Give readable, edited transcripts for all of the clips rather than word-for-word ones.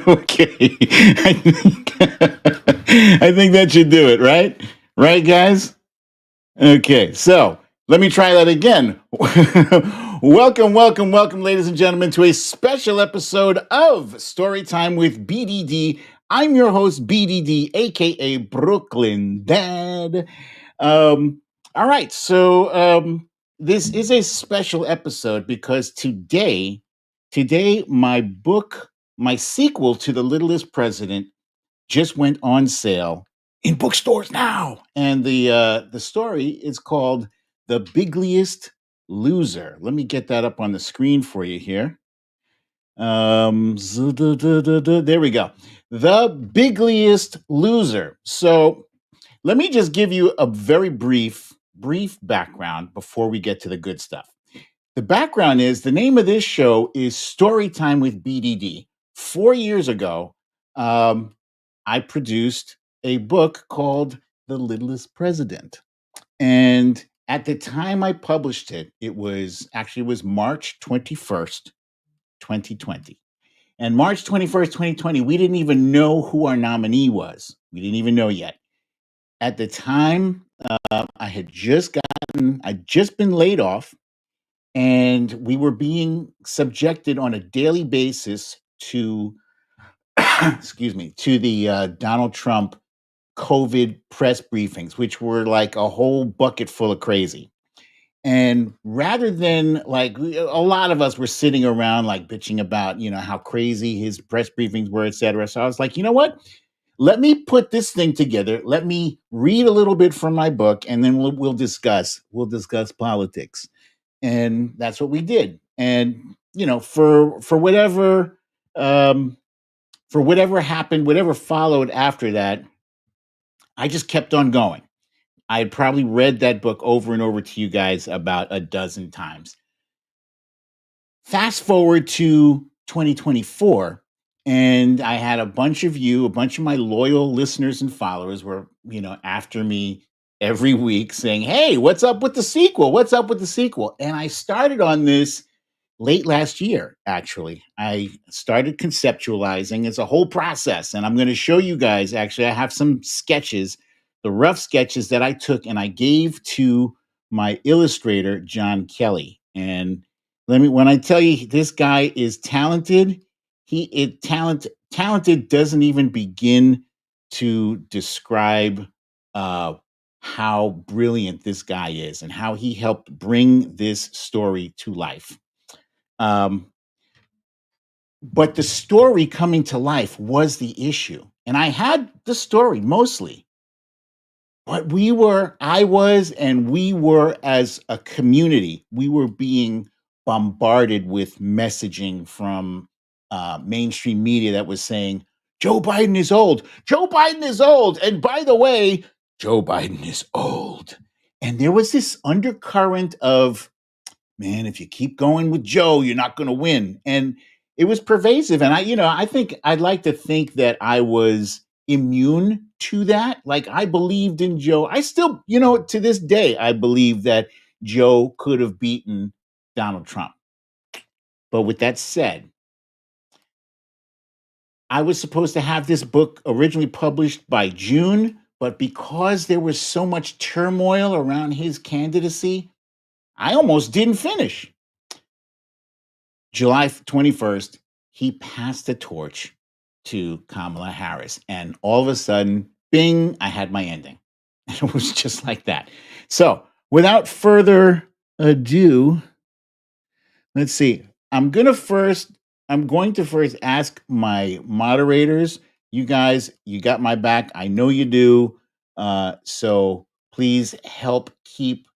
Okay. I think that should do it, right? Right, guys? Okay, so let me try that again. Welcome, ladies and gentlemen, to a special episode of Storytime with BDD. I'm your host, BDD, aka Brooklyn Dad. Um, all right, so this is a special episode because today, my sequel to The Littlest President, just went on sale in bookstores now, and the story is called The Bigliest Loser. Let me get that up on the screen for you here. There we go. The Bigliest Loser. So let me just give you a very brief background before we get to the good stuff. The background is the name of this show is Storytime with BDD. 4 years ago, um, I produced a book called The Littlest President. And at the time I published it, it was March 21st, 2020. And March 21st, 2020, we didn't even know who our nominee was. We didn't even know yet. At the time, I'd just been laid off, and we were being subjected on a daily basis to, excuse me, to the Donald Trump COVID press briefings, which were like a whole bucket full of crazy. And rather than like a lot of us were sitting around like bitching about, how crazy his press briefings were, et cetera. So I was like, you know what? Let me put this thing together. Let me read a little bit from my book, and then we'll discuss politics. And that's what we did. And um, for whatever happened, whatever followed after that, I just kept on going. I had probably read that book over and over to you guys about a dozen times. Fast forward to 2024, and I had a bunch of my loyal listeners and followers were, after me every week saying, "Hey, what's up with the sequel? What's up with the sequel?" And I started on this late last year, actually. I started conceptualizing. It's a whole process, and I'm going to show you guys. Actually, I have some sketches, the rough sketches that I took and I gave to my illustrator, John Kelly. And when I tell you this guy is talented, talented doesn't even begin to describe uh, how brilliant this guy is and how he helped bring this story to life. Um, but the story coming to life was the issue. And I had the story mostly, but we were as a community, we were being bombarded with messaging from mainstream media that was saying, Joe Biden is old. Joe Biden is old. And by the way, Joe Biden is old. And there was this undercurrent of, man, if you keep going with Joe, you're not going to win. And it was pervasive. And I think I'd like to think that I was immune to that. Like I believed in Joe. I still, to this day, I believe that Joe could have beaten Donald Trump. But with that said, I was supposed to have this book originally published by June, but because there was so much turmoil around his candidacy, I almost didn't finish. July 21st, he passed the torch to Kamala Harris. And all of a sudden, bing, I had my ending. It was just like that. So, without further ado, let's see. I'm going to first ask my moderators. You guys, you got my back. I know you do. So please help keep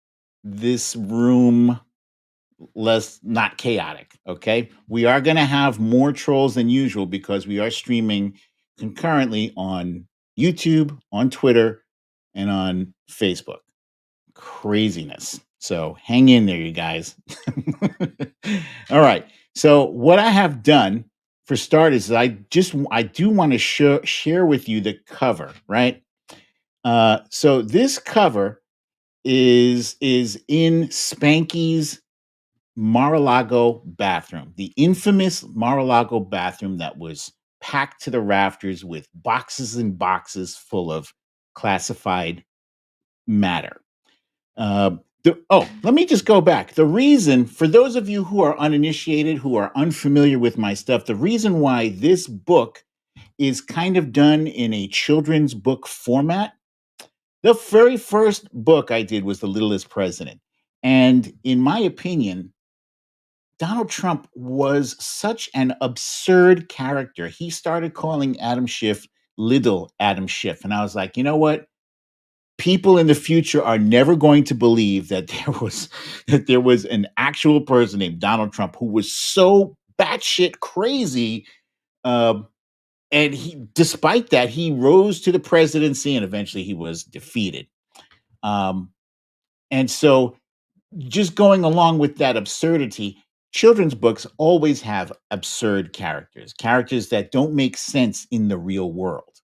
this room less not chaotic. Okay. We are going to have more trolls than usual because we are streaming concurrently on YouTube, on Twitter, and on Facebook. Craziness. So hang in there, you guys. All right. So what I have done for starters is I do want to share with you the cover, right? So this cover is in Spanky's Mar-a-Lago bathroom, the infamous Mar-a-Lago bathroom that was packed to the rafters with boxes and boxes full of classified matter. Let me just go back. The reason, for those of you who are uninitiated, who are unfamiliar with my stuff, the reason why this book is kind of done in a children's book format, the very first book I did was The Liddle'est President. And in my opinion, Donald Trump was such an absurd character. He started calling Adam Schiff Little Adam Schiff. And I was like, you know what? People in the future are never going to believe that there was an actual person named Donald Trump who was so batshit crazy. And despite that, he rose to the presidency, and eventually he was defeated. Um, and so, just going along with that absurdity, children's books always have absurd characters that don't make sense in the real world.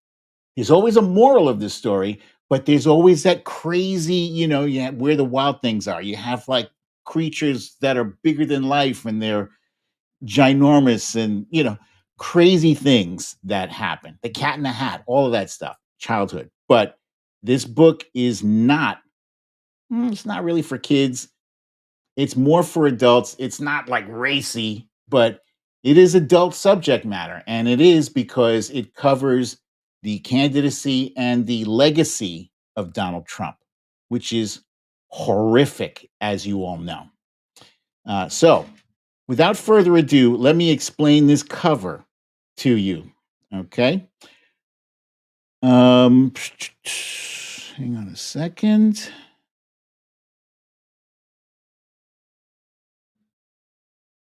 There's always a moral of this story, but there's always that crazy, where the wild things are. You have like creatures that are bigger than life and they're ginormous and, crazy things that happen. The Cat in the Hat, all of that stuff, childhood. But this book is not, it's not really for kids. It's more for adults. It's not like racy, but it is adult subject matter. And it is because it covers the candidacy and the legacy of Donald Trump, which is horrific, as you all know. So, without further ado, let me explain this cover to you. Okay. Hang on a second.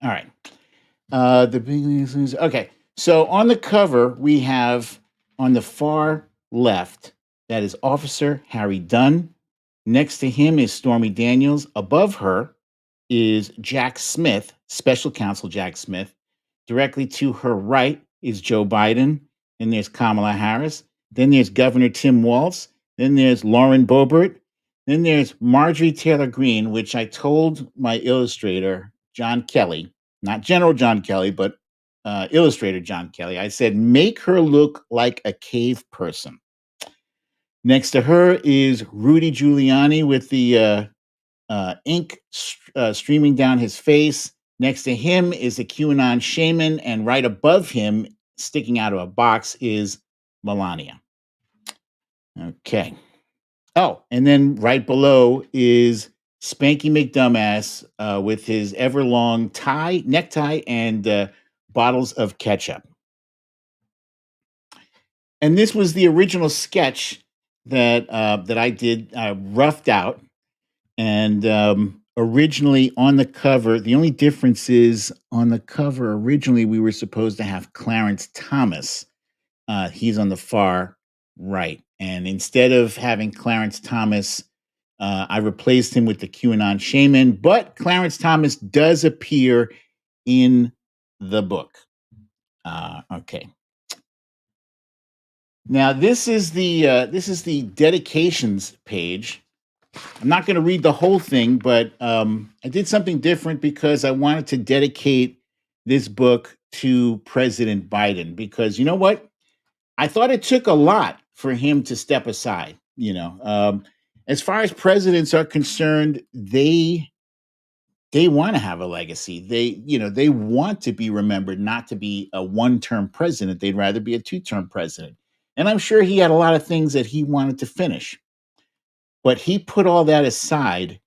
All right. The Bigliest Loser. Okay. So on the cover, we have on the far left, that is Officer Harry Dunn. Next to him is Stormy Daniels. Above her is Jack Smith, Special Counsel Jack Smith. Directly to her right is Joe Biden. Then there's Kamala Harris. Then there's Governor Tim Walz. Then there's Lauren Boebert. Then there's Marjorie Taylor Greene, which I told my illustrator, John Kelly, not General John Kelly, but illustrator John Kelly. I said, make her look like a cave person. Next to her is Rudy Giuliani with the ink streaming down his face. Next to him is the QAnon shaman. And right above him, sticking out of a box, is Melania. Okay. Oh, and then right below is Spanky McDumbass with his ever-long necktie, and bottles of ketchup. And this was the original sketch that I did, roughed out. And originally on the cover, the only difference is on the cover, originally we were supposed to have Clarence Thomas. He's on the far right. And instead of having Clarence Thomas, I replaced him with the QAnon shaman. But Clarence Thomas does appear in the book. Okay. Now this is the dedications page. I'm not going to read the whole thing, but I did something different because I wanted to dedicate this book to President Biden. Because you know what? I thought it took a lot for him to step aside. As far as presidents are concerned, they want to have a legacy. They want to be remembered, not to be a one-term president. They'd rather be a two-term president. And I'm sure he had a lot of things that he wanted to finish. But he put all that aside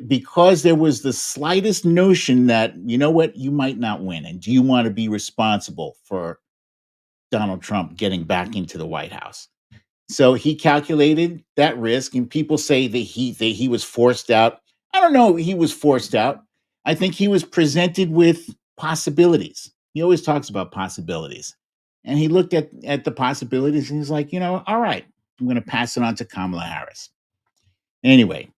because there was the slightest notion that, you know what, you might not win. And do you want to be responsible for Donald Trump getting back into the White House? So he calculated that risk, and people say that he was forced out. I don't know. He was forced out. I think he was presented with possibilities. He always talks about possibilities, and he looked at the possibilities, and he's like, all right, I'm going to pass it on to Kamala Harris. Anyway,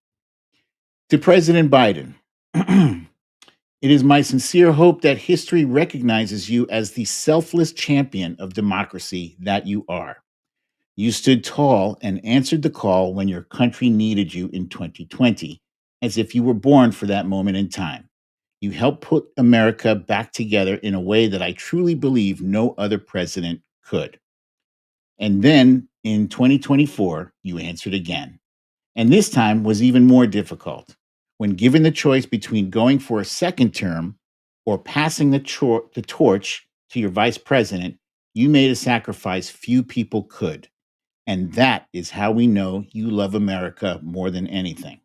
to President Biden, it is my sincere hope that history recognizes you as the selfless champion of democracy that you are. You stood tall and answered the call when your country needed you in 2020, as if you were born for that moment in time. You helped put America back together in a way that I truly believe no other president could. And then in 2024, you answered again. And this time was even more difficult. When given the choice between going for a second term or passing the torch to your vice president, you made a sacrifice few people could. And that is how we know you love America more than anything.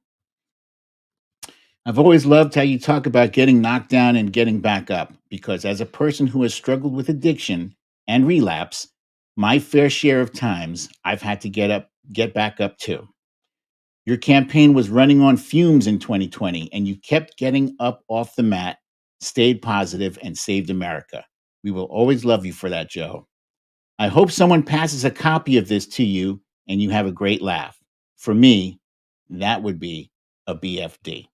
I've always loved how you talk about getting knocked down and getting back up, because as a person who has struggled with addiction and relapse, my fair share of times I've had to get back up too. Your campaign was running on fumes in 2020, and you kept getting up off the mat, stayed positive, and saved America. We will always love you for that, Joe. I hope someone passes a copy of this to you and you have a great laugh. For me, that would be a BFD.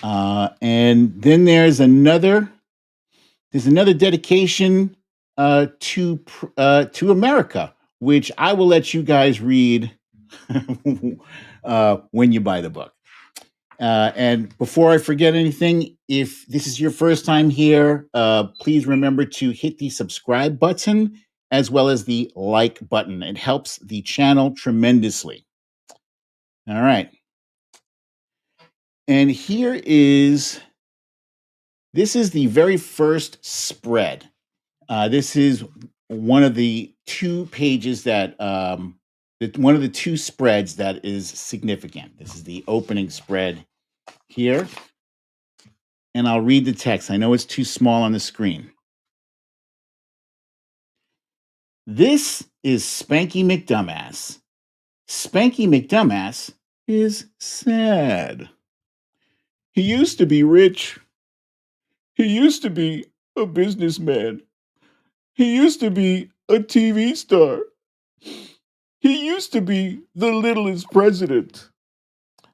And then there's another dedication to America, which I will let you guys read when you buy the book. And before I forget anything, if this is your first time here, please remember to hit the subscribe button as well as the like button. It helps the channel tremendously. All right. And this is the very first spread. This is one of the two pages one of the two spreads that is significant. This is the opening spread here. And I'll read the text. I know it's too small on the screen. This is Spanky McDumbass. Spanky McDumbass is sad. He used to be rich. He used to be a businessman. He used to be a TV star. He used to be the Liddle'est President.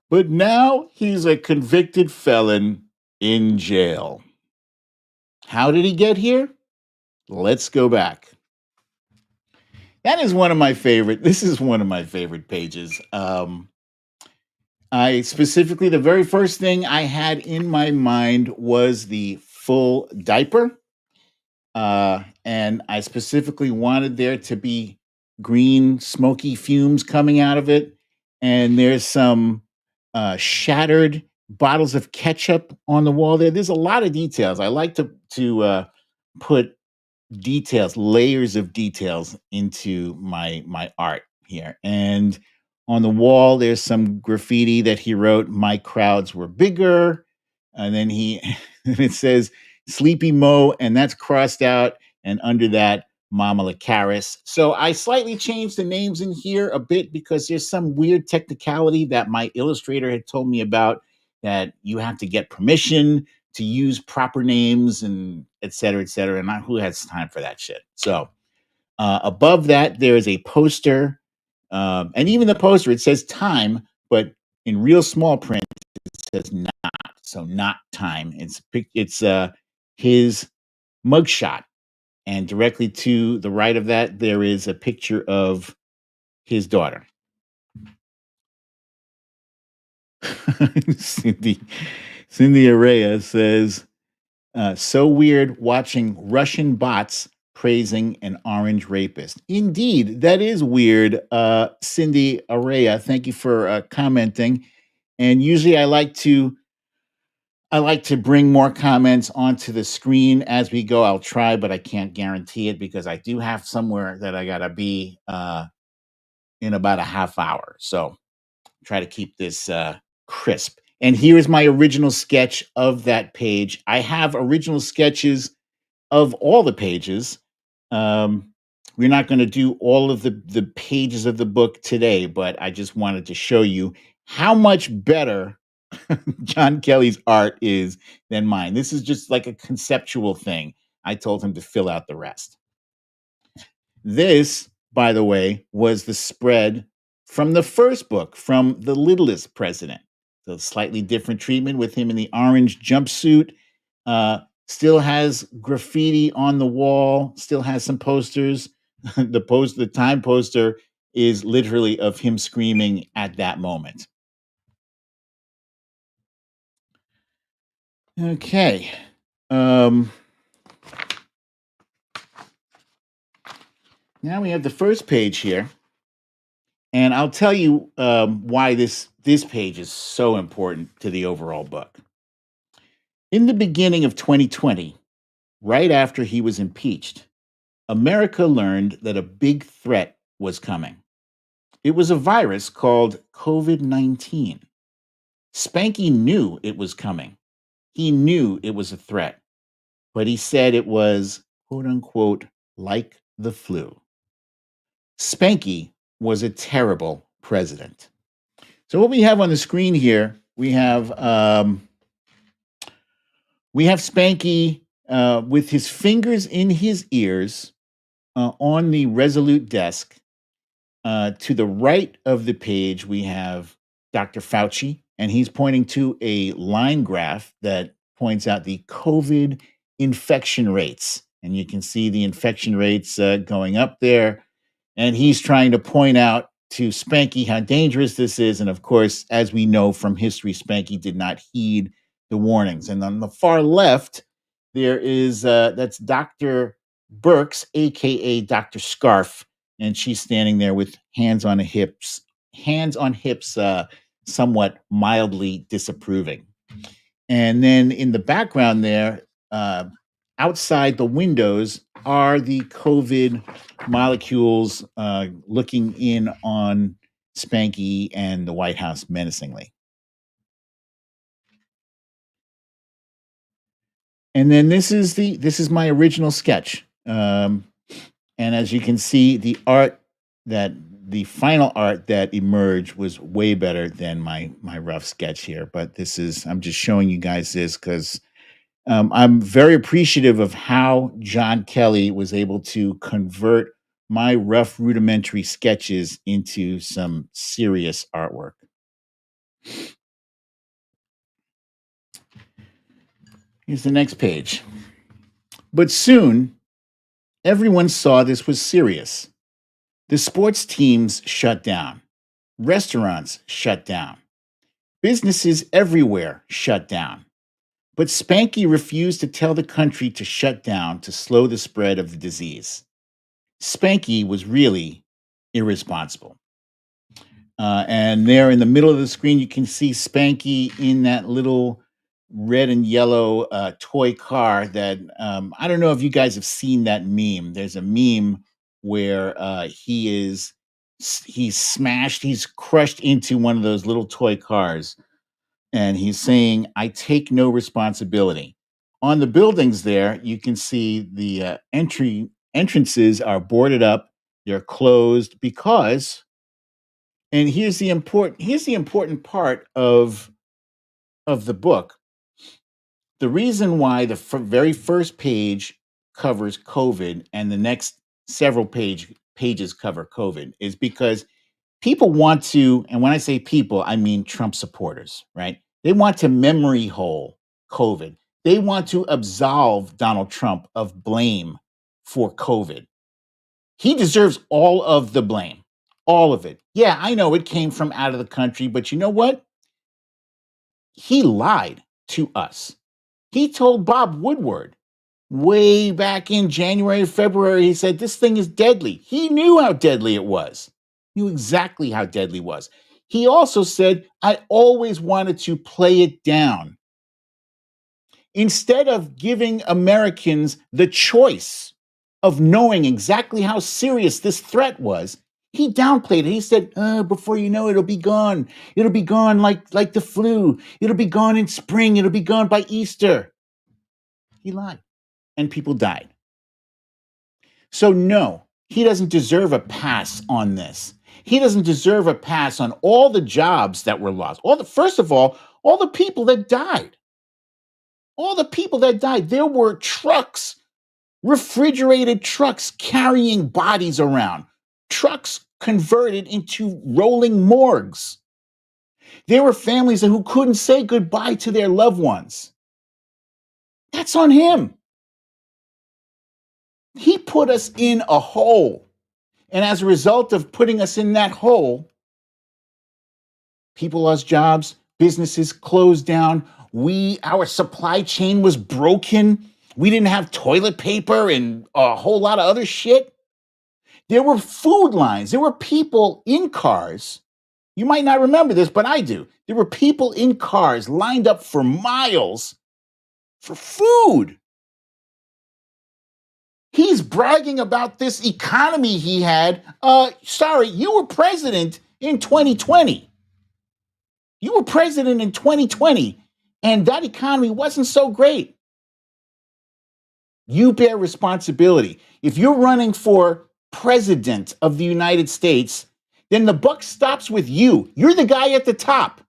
But now he's a convicted felon in jail. How did he get here? Let's go back. This is one of my favorite pages. I specifically, the very first thing I had in my mind was the full diaper. And I specifically wanted there to be green, smoky fumes coming out of it. And there's some shattered bottles of ketchup on the wall there. There's a lot of details. I like to put details, layers of details into my art here. And on the wall, there's some graffiti that he wrote. My crowds were bigger, and then it says Sleepy Mo, and that's crossed out. And under that, Mama Lacaris. So I slightly changed the names in here a bit because there's some weird technicality that my illustrator had told me about, that you have to get permission to use proper names and et cetera, et cetera. And who has time for that shit? So above that, there is a poster. And even the poster, it says time, but in real small print, it says not. So not time. It's his mugshot. And directly to the right of that, there is a picture of his daughter. Cindy Araya says, so weird watching Russian bots praising an orange rapist. Indeed, that is weird. Cindy Araya, thank you for commenting. And usually I like to bring more comments onto the screen as we go. I'll try, but I can't guarantee it because I do have somewhere that I gotta be in about a half hour. So try to keep this crisp. And here is my original sketch of that page. I have original sketches of all the pages. We're not going to do all of the pages of the book today, but I just wanted to show you how much better John Kelly's art is than mine. This is just like a conceptual thing. I told him to fill out the rest. This, by the way, was the spread from the first book, from The Liddle'est President. So slightly different treatment with him in the orange jumpsuit. Still has graffiti on the wall, still has some posters. The time poster is literally of him screaming at that moment. Okay. Um, Now we have the first page here, and I'll tell you why this page is so important to the overall book. In the beginning of 2020, right after he was impeached, America learned that a big threat was coming. It was a virus called COVID-19. Spanky knew it was coming. He knew it was a threat, but he said it was, quote unquote, like the flu. Spanky was a terrible president. So what we have on the screen here, we have Spanky with his fingers in his ears on the Resolute desk. To the right of the page, we have Dr. Fauci, and he's pointing to a line graph that points out the COVID infection rates. And you can see the infection rates going up there. And he's trying to point out to Spanky how dangerous this is. And of course, as we know from history, Spanky did not heed the warnings. And on the far left, there is that's Dr. Burks, aka Dr. Scarf, and she's standing there with hands on hips, somewhat mildly disapproving. And then in the background there, outside the windows are the COVID molecules looking in on Spanky and the White House menacingly. And then this is my original sketch. And as you can see, the final art that emerged was way better than my rough sketch here. But I'm just showing you guys this because I'm very appreciative of how John Kelly was able to convert my rough rudimentary sketches into some serious artwork. Here's the next page. But soon, everyone saw this was serious. The sports teams shut down, restaurants shut down, businesses everywhere shut down. But Spanky refused to tell the country to shut down to slow the spread of the disease. Spanky was really irresponsible. And there in the middle of the screen, you can see Spanky in that little red and yellow toy car that I don't know if you guys have seen that meme. There's a meme where he's smashed, he's crushed into one of those little toy cars, and he's saying, "I take no responsibility." On the buildings there, you can see the entrances are boarded up, they're closed because, and here's the important part of the book. The reason why the very first page covers COVID and the next several pages cover COVID is because people want to, and when I say people, I mean Trump supporters, right? They want to memory hole COVID. They want to absolve Donald Trump of blame for COVID. He deserves all of the blame, all of it. Yeah, I know it came from out of the country, but you know what? He lied to us. He told Bob Woodward way back in January, February, he said, this thing is deadly. He knew how deadly it was, knew exactly how deadly it was. He also said, I always wanted to play it down. Instead of giving Americans the choice of knowing exactly how serious this threat was, he downplayed it. He said, before you know it, it'll be gone. It'll be gone like the flu. It'll be gone in spring. It'll be gone by Easter. He lied, and people died. So, no, he doesn't deserve a pass on this. He doesn't deserve a pass on all the jobs that were lost. First of all the people that died. All the people that died. There were trucks, refrigerated trucks carrying bodies around, trucks converted into rolling morgues. There were families who couldn't say goodbye to their loved ones. That's on him. He put us in a hole. And as a result of putting us in that hole, people lost jobs, Businesses closed down. Our supply chain was broken. We didn't have toilet paper and a whole lot of other shit. There were food lines. There were people in cars. You might not remember this, but I do. There were people in cars lined up for miles for food. He's bragging about this economy he had. Sorry, you were president in 2020. You were president in 2020, and that economy wasn't so great. You bear responsibility. If you're running for president of the United States, then the buck stops with you. You're the guy at the top.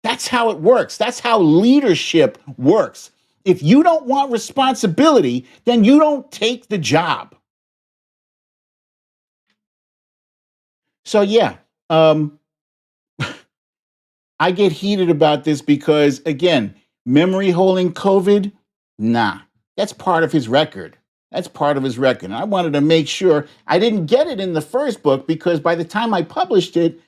That's how it works. That's how leadership works. If you don't want responsibility, then you don't take the job. So, yeah, I get heated about this because, again, memory holding COVID, nah, that's part of his record. That's part of his record. And I wanted to make sure I didn't get it in the first book because by the time I published it,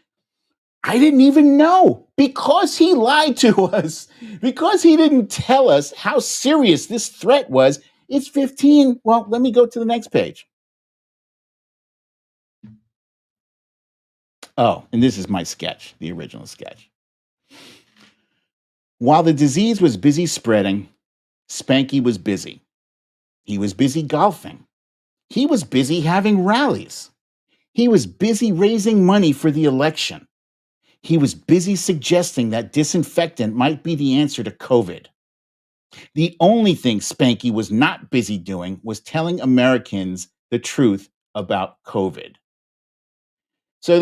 I didn't even know because he lied to us, because he didn't tell us how serious this threat was. It's 15. Well, let me go to the next page. Oh, and this is my sketch, the original sketch. While the disease was busy spreading, Spanky was busy. He was busy golfing. He was busy having rallies. He was busy raising money for the election. He was busy suggesting that disinfectant might be the answer to COVID. The only thing Spanky was not busy doing was telling Americans the truth about COVID. So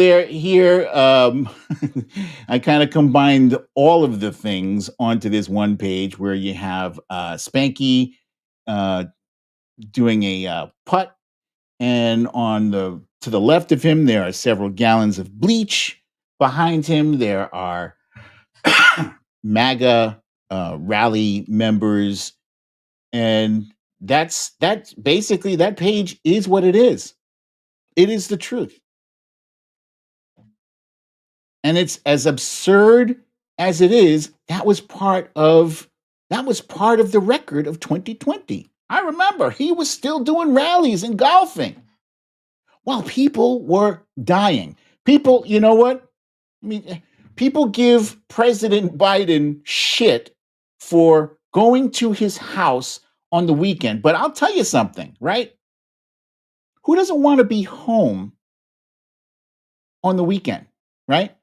I kind of combined all of the things onto this one page where you have Spanky uh, doing a putt, and to the left of him there are several gallons of bleach. Behind him there are MAGA rally members, and that's basically that page is what it is. It is the truth. And it's as absurd as it is. That was part of the record of 2020. I remember he was still doing rallies and golfing while people were dying. People, you know what? I mean, people give President Biden shit for going to his house on the weekend. But I'll tell you something, right? Who doesn't want to be home on the weekend, right?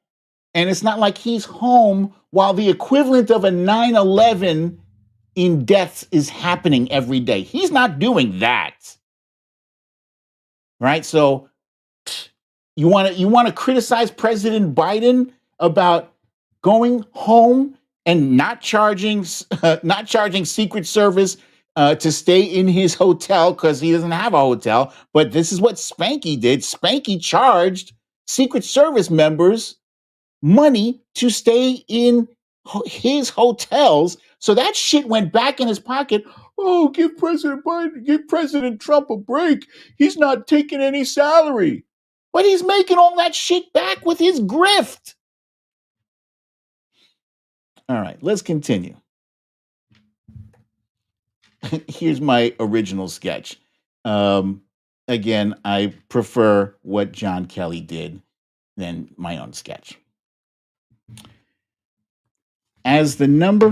And it's not like he's home while the equivalent of a 9/11 in deaths is happening every day. He's not doing that. Right? So you want to criticize President Biden about going home and not charging Secret Service to stay in his hotel because he doesn't have a hotel. But this is what Spanky did. Spanky charged Secret Service members money to stay in his hotels. So that shit went back in his pocket. Oh, give President Trump a break. He's not taking any salary. But he's making all that shit back with his grift. All right, let's continue. Here's my original sketch. Again, I prefer what John Kelly did than my own sketch. As the numbers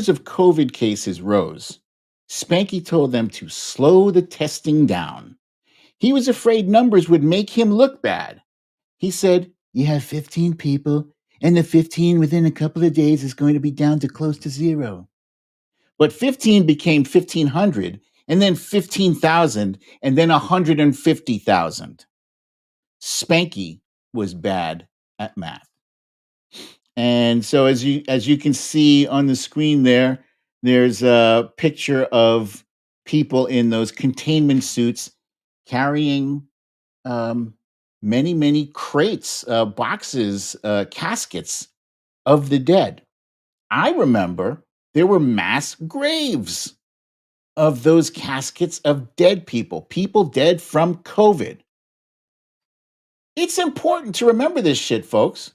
of COVID cases rose, Spanky told them to slow the testing down. He was afraid numbers would make him look bad. He said, "You have 15 people, and the 15 within a couple of days is going to be down to close to zero." But 15 became 1,500, and then 15,000, and then 150,000. Spanky was bad at math. And so as you can see on the screen there's a picture of people in those containment suits carrying many, many crates, boxes, caskets of the dead. I remember there were mass graves of those caskets of dead people dead from COVID. It's important to remember this shit, folks.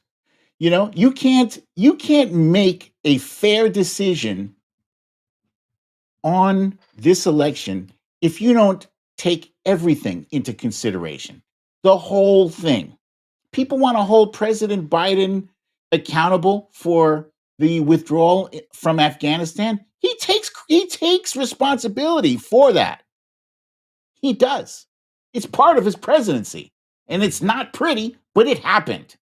You can't make a fair decision on this election if you don't take everything into consideration. The whole thing. People want to hold President Biden accountable for the withdrawal from Afghanistan. He takes responsibility for that. He does. It's part of his presidency. And it's not pretty, but it happened.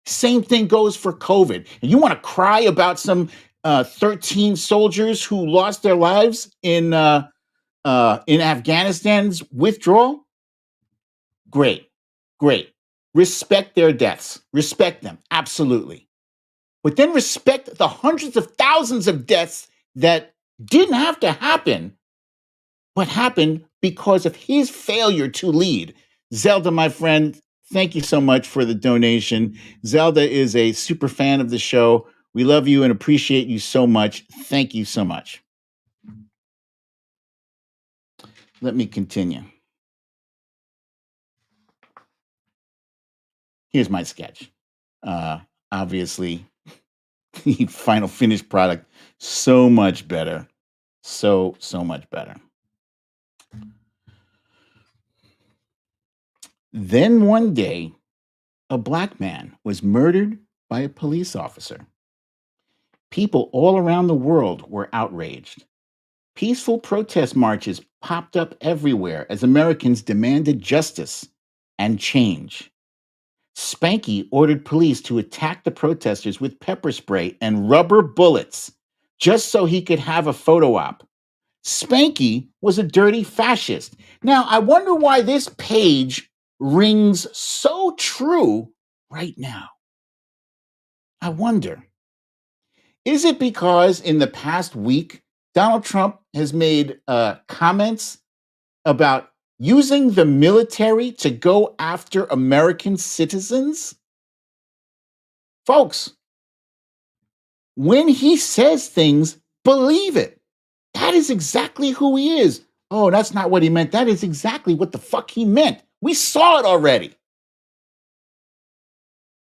Same thing goes for COVID. And you want to cry about some 13 soldiers who lost their lives in Afghanistan's withdrawal? Great. Respect their deaths. Respect them. Absolutely. But then respect the hundreds of thousands of deaths that didn't have to happen, but happened because of his failure to lead. Zelda, my friend, thank you so much for the donation. Zelda is a super fan of the show. We love you and appreciate you so much. Thank you so much. Let me continue. Here's my sketch. Obviously, the final finished product, so much better. So much better. Then one day, a black man was murdered by a police officer. People all around the world were outraged. Peaceful protest marches popped up everywhere as Americans demanded justice and change. Spanky ordered police to attack the protesters with pepper spray and rubber bullets just so he could have a photo op. Spanky was a dirty fascist. Now, I wonder why this page rings so true right now. I wonder. Is it because in the past week, Donald Trump has made comments about using the military to go after American citizens? Folks, when he says things, believe it. That is exactly who he is. Oh, that's not what he meant. That is exactly what the fuck he meant. We saw it already.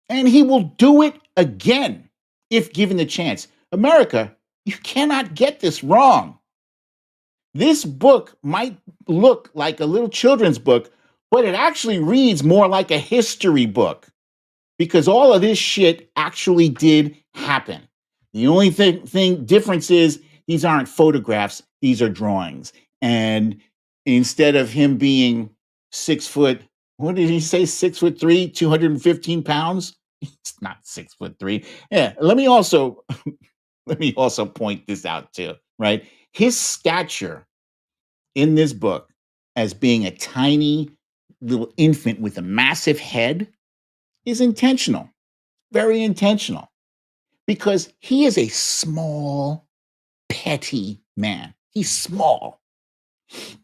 And he will do it again if given the chance. America, you cannot get this wrong. This book might look like a little children's book, but it actually reads more like a history book because all of this shit actually did happen. The only thing difference is these aren't photographs, these are drawings. And instead of him being 6 foot, what did he say? 6'3", 215 pounds? It's not 6'3". Yeah. Let me also point this out too, right? His stature in this book as being a tiny little infant with a massive head is intentional, very intentional, because he is a small, petty man. He's small,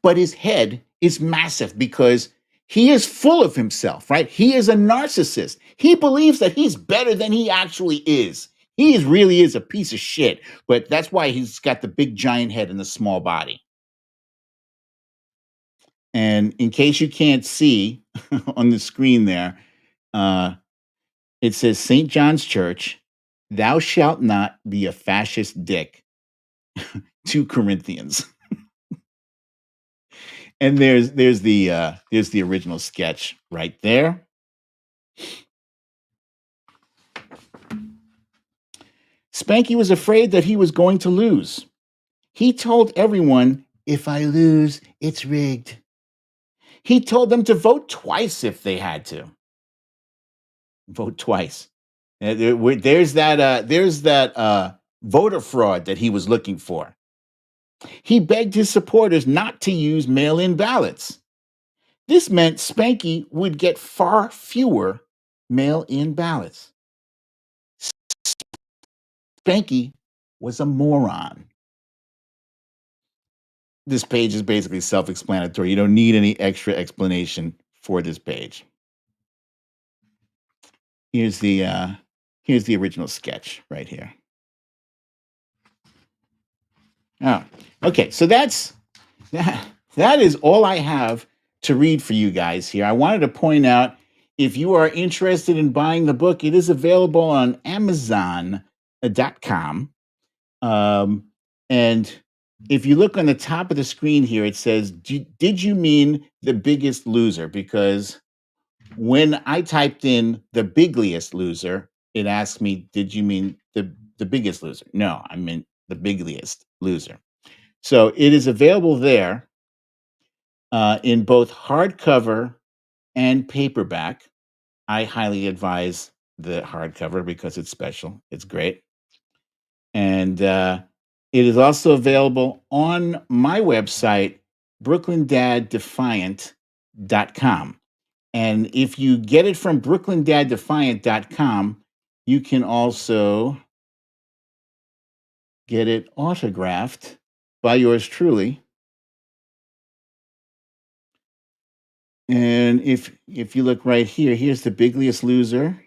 but his head is massive because he is full of himself, right? He is a narcissist. He believes that he's better than he actually is. He really is a piece of shit, but that's why he's got the big giant head and the small body. And in case you can't see on the screen there, it says St. John's Church, thou shalt not be a fascist dick. 2 Corinthians. And there's the original sketch right there. Spanky was afraid that he was going to lose. He told everyone, if I lose, it's rigged. He told them to vote twice if they had to. Vote twice. There's that voter fraud that he was looking for. He begged his supporters not to use mail-in ballots. This meant Spanky would get far fewer mail-in ballots. Spanky was a moron. This page is basically self-explanatory. You don't need any extra explanation for this page. Here's the original sketch right here. Oh, okay. So that is all I have to read for you guys here. I wanted to point out if you are interested in buying the book, it is available on Amazon.com. And if you look on the top of the screen here, it says, did you mean The Biggest Loser? Because when I typed in The Bigliest Loser, it asked me, did you mean the Biggest Loser? No, I meant The Bigliest Loser. So it is available there in both hardcover and paperback. I highly advise the hardcover because it's special. It's great. And it is also available on my website, brooklynDadDefiant.com. And if you get it from brooklynDadDefiant.com, you can also get it autographed by yours truly. And if you look right here, here's The Bigliest Loser.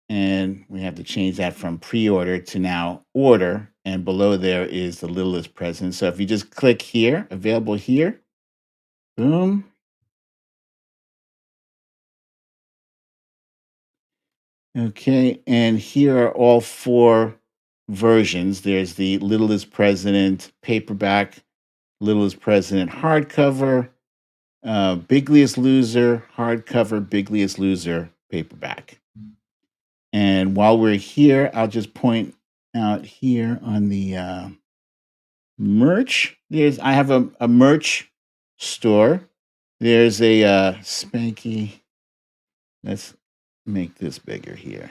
And we have to change that from pre-order to now order. And below there is The Liddle'est President. So if you just click here, available here, boom. Okay, and here are all four versions. There's the Liddle'est President paperback, Liddle'est President hardcover, Bigliest Loser hardcover, Bigliest Loser paperback. And while we're here, I'll just point out here on the merch. I have a merch store. There's a Spanky. Let's make this bigger here.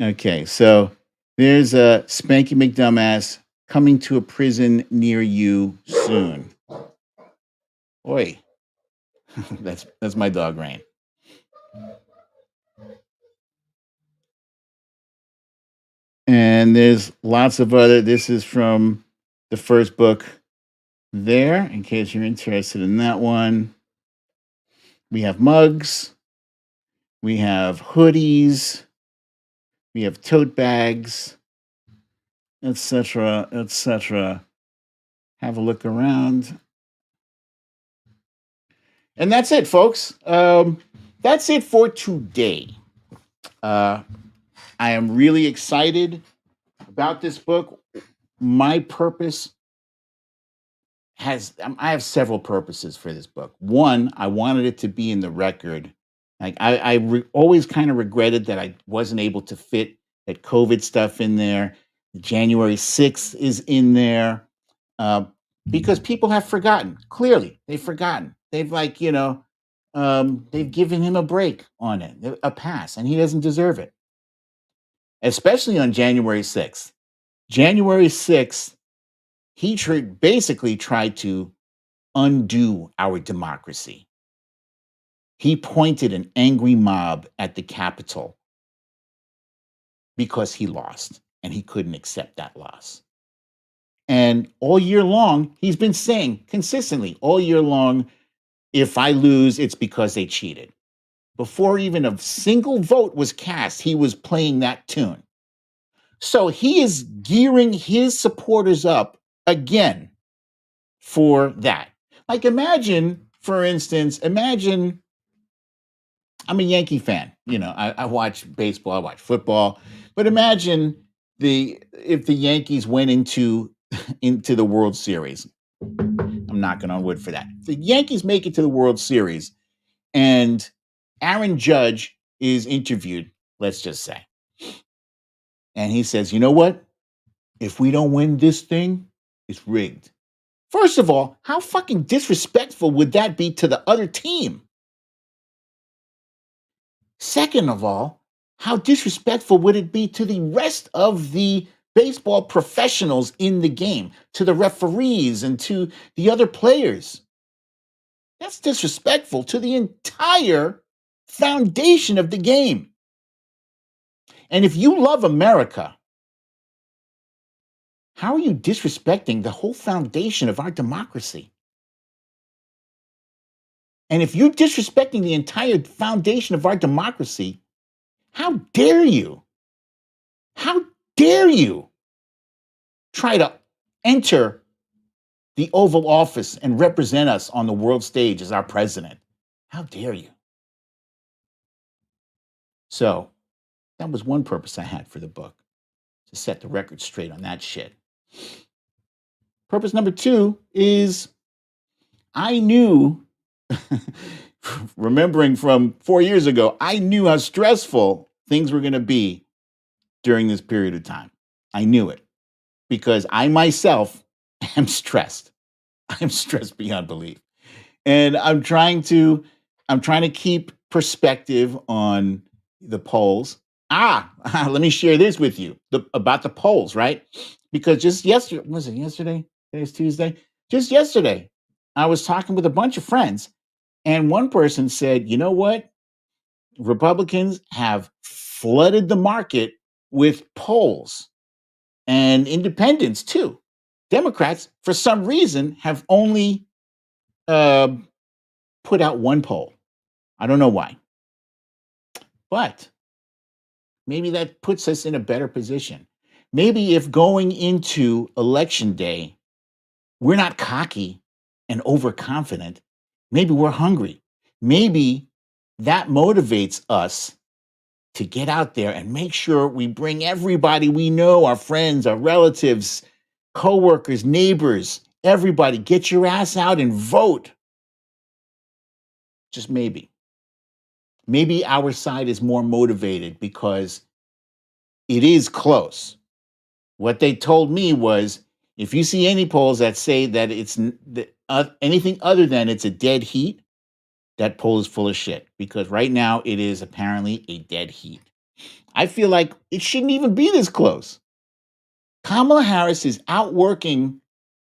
Okay, so there's a Spanky McDumbass coming to a prison near you soon. Oi, that's my dog Rain. And there's lots of other. This is from the first book there, in case you're interested in that one. We have mugs. We have hoodies. We have tote bags, etc., etc. Have a look around. And that's it, folks. That's it for today. I am really excited about this book. My purpose I have several purposes for this book. One, I wanted it to be in the record. Like I always kind of regretted that I wasn't able to fit that COVID stuff in there. January 6th is in there because people have forgotten. Clearly, they've forgotten. They've they've given him a break on it, a pass, and he doesn't deserve it. Especially on January 6th. January 6th, he basically tried to undo our democracy. He pointed an angry mob at the Capitol because he lost and he couldn't accept that loss. And all year long, he's been saying consistently, all year long, if I lose, it's because they cheated. Before even a single vote was cast, he was playing that tune. So he is gearing his supporters up again for that. Like imagine, for instance, I'm a Yankee fan. I watch baseball, I watch football, but imagine if the Yankees went into the World Series. I'm knocking on wood for that. The Yankees make it to the World Series, and Aaron Judge is interviewed, let's just say. And he says, you know what? If we don't win this thing, it's rigged. First of all, how fucking disrespectful would that be to the other team? Second of all, how disrespectful would it be to the rest of the baseball professionals in the game, to the referees and to the other players? That's disrespectful to the entire foundation of the game. And if you love America, how are you disrespecting the whole foundation of our democracy? And if you're disrespecting the entire foundation of our democracy, how dare you? How dare you try to enter the Oval Office and represent us on the world stage as our president? How dare you? So that was one purpose I had for the book, to set the record straight on that shit. Purpose number two is I knew, remembering from 4 years ago, I knew how stressful things were going to be during this period of time. I knew it because I myself am stressed. I'm stressed beyond belief. And I'm trying to keep perspective on the polls. Let me share this with you about the polls, right? Because just yesterday, was it yesterday? Today's Tuesday. Just yesterday, I was talking with a bunch of friends, and one person said, "You know what? Republicans have flooded the market with polls and independents too. Democrats, for some reason, have only uh, put out one poll. I don't know why, but maybe that puts us in a better position. Maybe if going into election day, we're not cocky and overconfident, maybe we're hungry. Maybe that motivates us to get out there and make sure we bring everybody we know, our friends, our relatives, coworkers, neighbors, everybody, get your ass out and vote. Just maybe. Maybe our side is more motivated because it is close. What they told me was if you see any polls that say that anything other than it's a dead heat, that poll is full of shit because right now it is apparently a dead heat. I feel like it shouldn't even be this close. Kamala Harris is outworking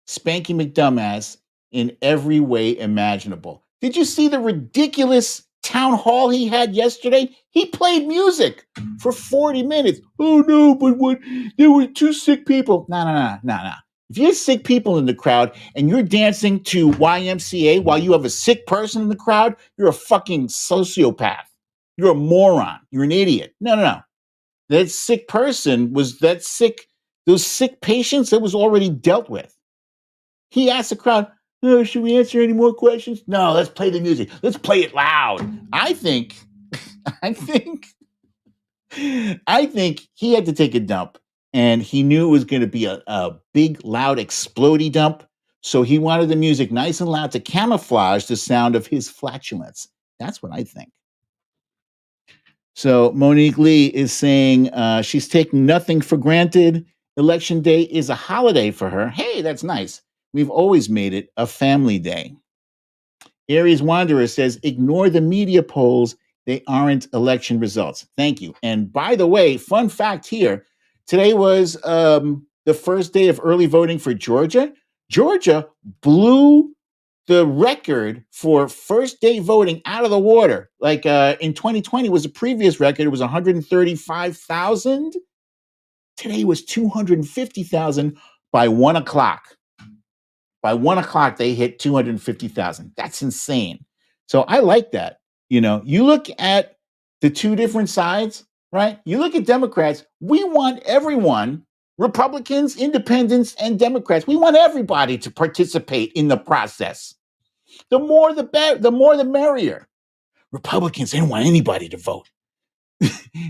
Spanky McDumbass in every way imaginable. Did you see the ridiculous town hall he had yesterday? He played music for 40 minutes. Oh no, but what? There were two sick people. No. If you have sick people in the crowd and you're dancing to YMCA while you have a sick person in the crowd, you're a fucking sociopath. You're a moron. You're an idiot. No. That sick person was that sick. Those sick patients, it was already dealt with. He asked the crowd, "Oh, should we answer any more questions?" No, let's play the music. Let's play it loud. I think he had to take a dump and he knew it was going to be a big, loud, explodey dump. So he wanted the music nice and loud to camouflage the sound of his flatulence. That's what I think. So Monique Lee is saying she's taking nothing for granted. Election day is a holiday for her. Hey, that's nice. We've always made it a family day. Aries Wanderer says, ignore the media polls. They aren't election results. Thank you. And by the way, fun fact here today was the first day of early voting for Georgia. Georgia blew the record for first day voting out of the water. Like in 2020 was a previous record. It was 135,000. Today was 250,000 by 1 o'clock. By 1 o'clock, they hit 250,000. That's insane. So I like that. You know, you look at the two different sides, right? You look at Democrats. We want everyone, Republicans, independents, and Democrats. We want everybody to participate in the process. The more the better, the more the merrier. Republicans, they don't want anybody to vote.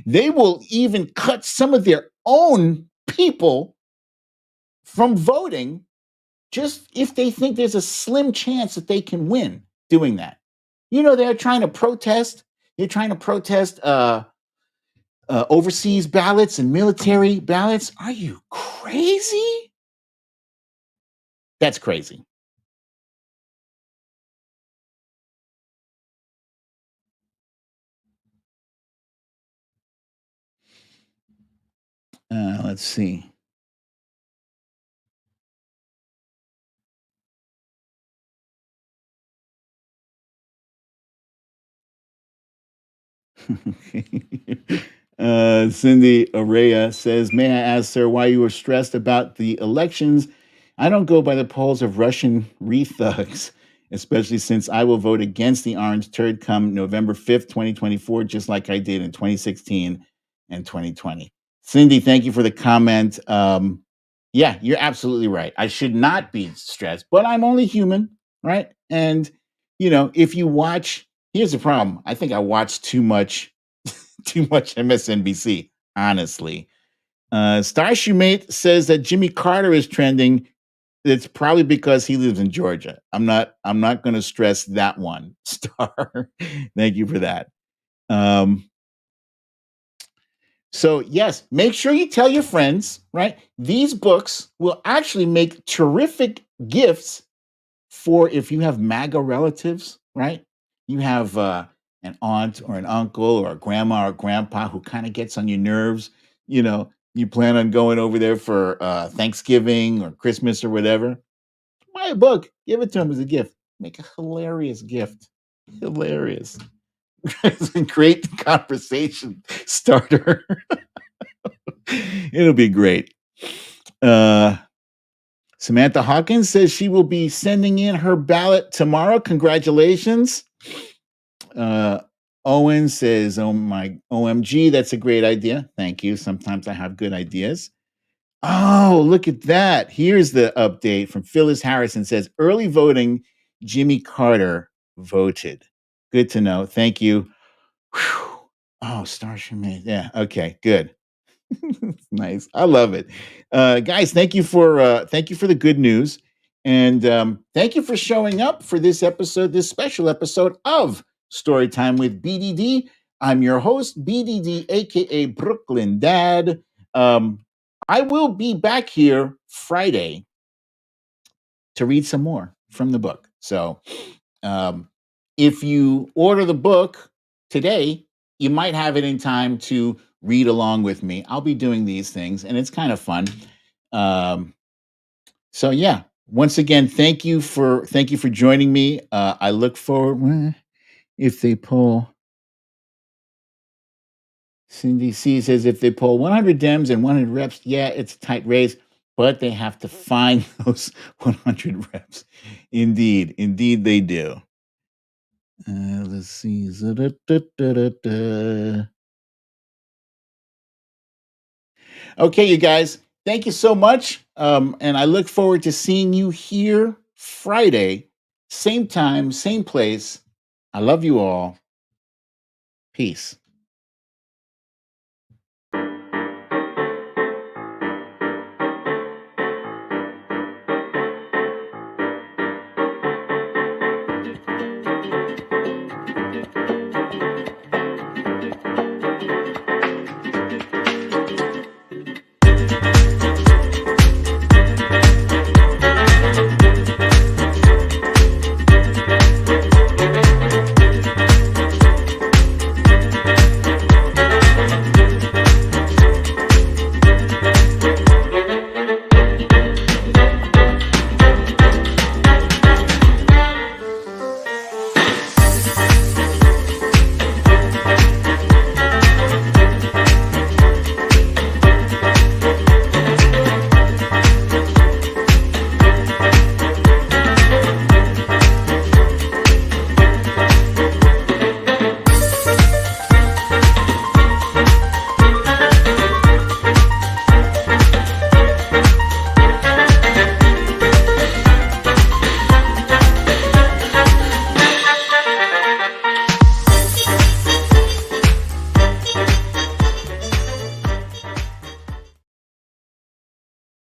They will even cut some of their own people from voting just if they think there's a slim chance that they can win doing that. You know, they're trying to protest. They're trying to protest overseas ballots and military ballots. Are you crazy? That's crazy. Let's see. Cindy Araya says, may I ask, sir, why you were stressed about the elections? I don't go by the polls of Russian rethugs, especially since I will vote against the orange turd come November 5th, 2024, just like I did in 2016 and 2020. Cindy, thank you for the comment. Yeah, you're absolutely right. I should not be stressed, but I'm only human, right? And, you know, if you watch Here's the problem. I think I watched too much too much MSNBC, honestly. Starshoe Mate says that Jimmy Carter is trending. It's probably because he lives in Georgia. I'm not going to stress that one. Star. Thank you for that. Um, so yes, make sure you tell your friends, right? These books will actually make terrific gifts for if you have MAGA relatives, right? You have an aunt or an uncle or a grandma or grandpa who kind of gets on your nerves. You plan on going over there for Thanksgiving or Christmas or whatever. Buy a book, give it to them as a gift. Make a hilarious gift. Hilarious. It's a great conversation starter. It'll be great. Samantha Hawkins says she will be sending in her ballot tomorrow. Congratulations. Uh, Owen says, "Oh my OMG, that's a great idea. Thank you. Sometimes I have good ideas." Oh, look at that. Here's the update from Phyllis Harrison says, "Early voting, Jimmy Carter voted." Good to know. Thank you. Whew. Oh, Starship Man. Yeah. Okay. Good. Nice. I love it. Guys, thank you for the good news. And thank you for showing up for this episode, this special episode of Storytime with BDD. I'm your host, BDD, aka Brooklyn Dad. Um, I will be back here Friday to read some more from the book. So um, if you order the book today, you might have it in time to read along with me. I'll be doing these things, and it's kind of fun. Um, so yeah, once again, thank you for joining me. I look forward if they pull. Cindy C says if they pull 100 Dems and 100 reps, yeah, it's a tight race, but they have to find those 100 reps. Indeed, they do. Let's see. Okay, you guys, thank you so much. And I look forward to seeing you here Friday, same time, same place. I love you all. Peace.